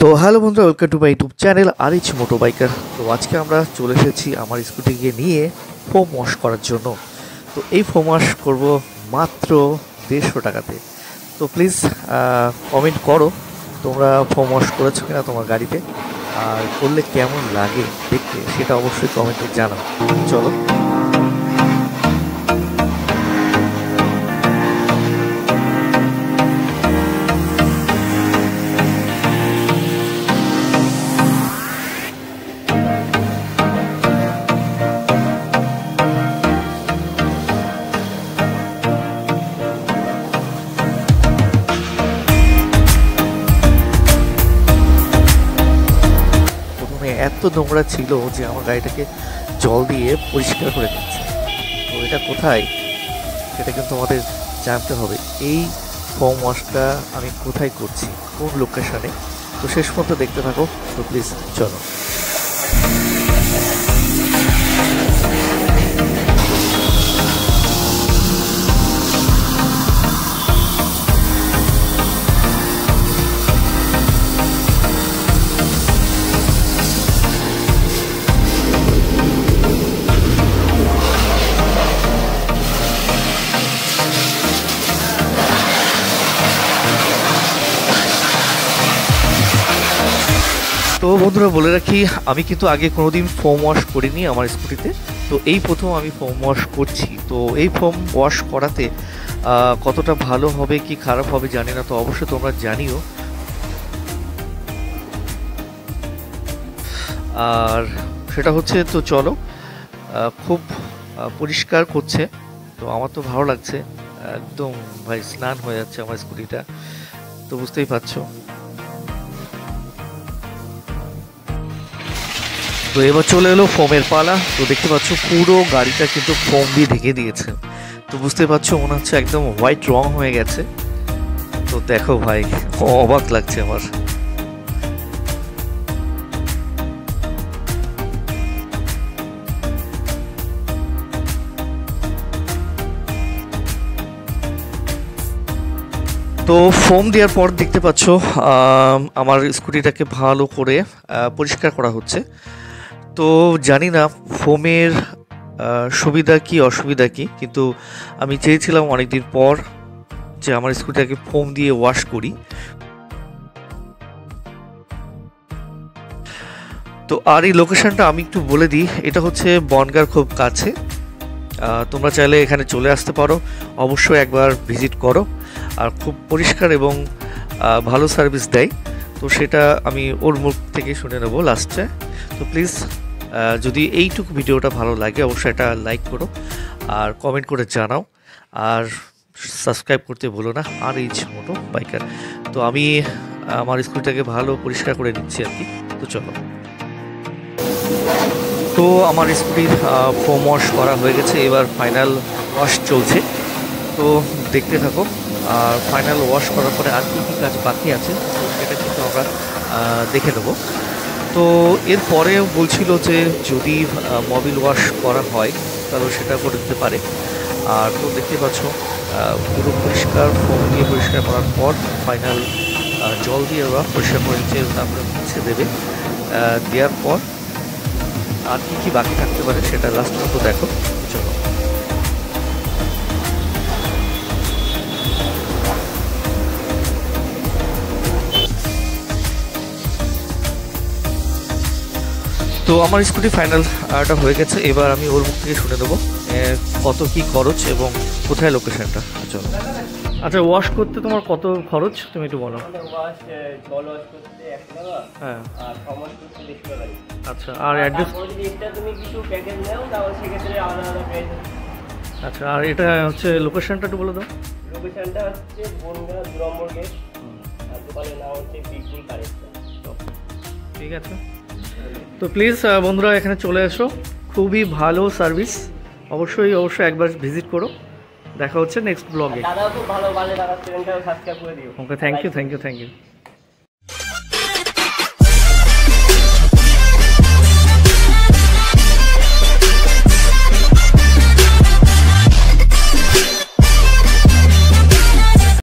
তো হ্যালো বন্ধুরা, welcome to my YouTube channel আরিচ মোটো বাইকার। তো আজকে আমরা চলে এসেছি আমার স্কুটিকে নিয়ে ফোম ওয়াশ করার জন্য। তো এই ফোম ওয়াশ করবো মাত্র 150 টাকাতে। তো প্লিজ কমেন্ট করো তোমরা ফোম ওয়াশ করেছো কিনা তোমার গাড়িতে, আর করলে কেমন লাগে দেখতে সেটা অবশ্যই কমেন্টে জানাও। চলো। এত নোংরা ছিল যে আমার গাড়িটাকে জল দিয়ে পরিষ্কার করে দিচ্ছে। তো এটা কোথায় সেটা কিন্তু আমাদের জানতে হবে। এই ফোম ওয়াশটা আমি কোথায় করছি, কোন লোকেশনে, তো শেষ পর্যন্ত দেখতে থাকো। তো প্লিজ চলো। তো বন্ধুরা বলে রাখি, আমি কিন্তু আগে কোনোদিন ফোম ওয়াশ করিনি আমার স্কুটিতে। তো এই প্রথম আমি ফোম ওয়াশ করছি। তো এই ফোম ওয়াশ করাতে কতটা ভালো হবে কি খারাপ হবে জানি না, তো অবশ্যই তোমরা জানিও। আর সেটা হচ্ছে, তো চলো, খুব পরিষ্কার করছে। তো আমার তো ভালো লাগছে, একদম ভাই স্নান হয়ে যাচ্ছে আমার স্কুটিটা, তো বুঝতেই পারছো। তো এবার চলে এলো ফোমের পালা। তো দেখতে পাচ্ছ পুরো গাড়িটা কিন্তু ফোম দিয়ে ঢেকে দিয়েছে। তো বুঝতে পারছো মনে হচ্ছে একদম হোয়াইট রং হয়ে গেছে। তো দেখো ভাই, অবাক লাগছে আমার। তো ফোম দেওয়ার পর দেখতে পাচ্ছ আমার স্কুটিটাকে ভালো করে পরিষ্কার করা হচ্ছে। তো জানি না ফোমের সুবিধা কি অসুবিধা কি, কিন্তু আমি চেয়েছিলাম অনেকদিন পর যে আমার স্কুটিটাকে ফোম দিয়ে ওয়াশ করি। তো আর এই লোকেশনটা আমি একটু বলে দিই, এটা হচ্ছে বনগাঁর খুব কাছে। তোমরা চাইলে এখানে চলে আসতে পারো, অবশ্যই একবার ভিজিট করো। আর খুব পরিষ্কার এবং ভালো সার্ভিস দেয়। তো সেটা আমি ওর মুখ থেকে শুনে নেবো লাস্টে। তো প্লিজ যদি এইটুকু ভিডিওটা ভালো লাগে অবশ্যই এটা লাইক করো আর কমেন্ট করে জানাও, আর সাবস্ক্রাইব করতে ভুলো না আরিচ মোটো বাইকার। তো আমি আমার স্কুটিটাকে ভালো পরিষ্কার করে নিচ্ছি আর কি। তো চলো। তো আমার স্কুটির ফোম ওয়াশ করা হয়ে গেছে, এবার ফাইনাল ওয়াশ চলছে। তো দেখতে থাকো। আর ফাইনাল ওয়াশ করার পরে আর কী কী কাজ বাকি আছে সেটা কিন্তু আমরা দেখে নেব। তো এরপরে বলছিল যে যদি মোবিল ওয়াশ করা হয় তাহলে সেটা করে দিতে পারে। আর তো দেখতে পাচ্ছ পুরো পরিষ্কার ফোম দিয়ে পরিষ্কার করার পর ফাইনাল জল দিয়ে ওরা পরিষ্কার করে নিচ্ছে, তারপরে মুছে দেবে। দেওয়ার পর আর কী কী বাকি থাকতে পারে সেটা লাস্ট মতো দেখো। চলো। তো আমার স্কুটি ফাইনালটা হয়ে গেছে, এবার আমি ওর মুখ থেকে শুনে দেবো কত কি খরচ এবং কোথায় লোকেশনটা। চলো। আচ্ছা, ওয়াশ করতে তোমার কত খরচ তুমি একটু বলো। হ্যাঁ, আচ্ছা। আর অ্যাড্রেস? আচ্ছা, আর এটা হচ্ছে লোকেশনটা একটু বলে দাও। লোকেশনটা হচ্ছে বনগাঁ 2 নম্বর গেট, আর দোকানের নাম হচ্ছে পিকনিক কালেকশন। ঠিক আছে। তো প্লিজ বন্ধুরা এখানে চলে এসো, খুবই ভালো সার্ভিস। অবশ্যই একবার ভিজিট করো। দেখা হচ্ছে নেক্সট ব্লগে। দাদাও খুব ভালো, দাদা চ্যানেলটাও সাবস্ক্রাইব করে দিও। ওকে, থ্যাংক ইউ।